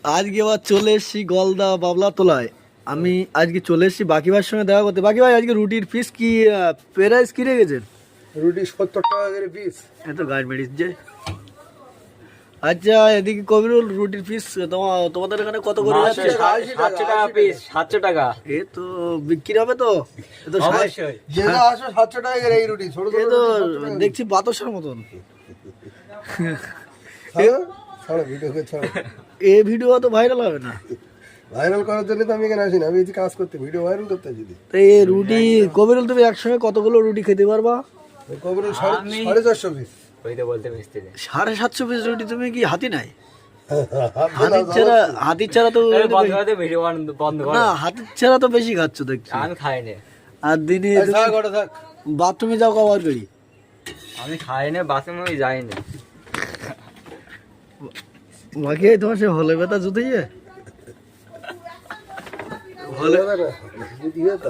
আজকে আবার চলে এসেছি গলদা বাবলা তোলায়। আমি আজকে চলে এসেছি বাকি ভাইয়ের সঙ্গে দেখা করতে। বাকি ভাই আজকে রুটির পিস কি প্রাইস কি রেখেছেন? রুটি 70 টাকা করে পিস। এত গাড়ি মেডিস যে। আচ্ছা এদিকে কবিরুল রুটির পিস তোমাদের এখানে কত করে যাচ্ছে? 700 টাকা পিস। 700 টাকা। এ তো বিক্রি হবে তো? এ তো অবশ্যই। যেটা আসো 700 টাকা করে এই রুটি ছোট এ ছোট তো রুটি দেখছি বাতাসের মতন। ছাড়ো ভিডিও করে ছাড়ো। এ ভিডিও তো ভাইরাল হবে না। ভাইরাল করার জন্য তো আমি এখানে আসি না, আমি এই যে কাজ করতে ভিডিও ভাইরাল করতে যদি তো এই রুটি কবিরুল তুমি একসঙ্গে কতগুলো রুটি খেতে পারবা? কবরে আমি- 450 পিস। ওইটা বলতে মিস্ত্রি। 750 পিস রুটি তুমি কি হাতি নাই? হাতির ছাড়া তো বন্ধ করে দে, ভিডিও বন্ধ কর। না হাতির ছাড়া তো বেশি খাচ্ছ দেখছি। আমি খাই না। আর দিনে থাক ওটা থাক। বাথরুমে যাও কবার করি? আমি খাই না, বাথরুমে আমি যাই না। বাকি তোমার সে হলে ব্যথা জুতেই হলে যদি হতো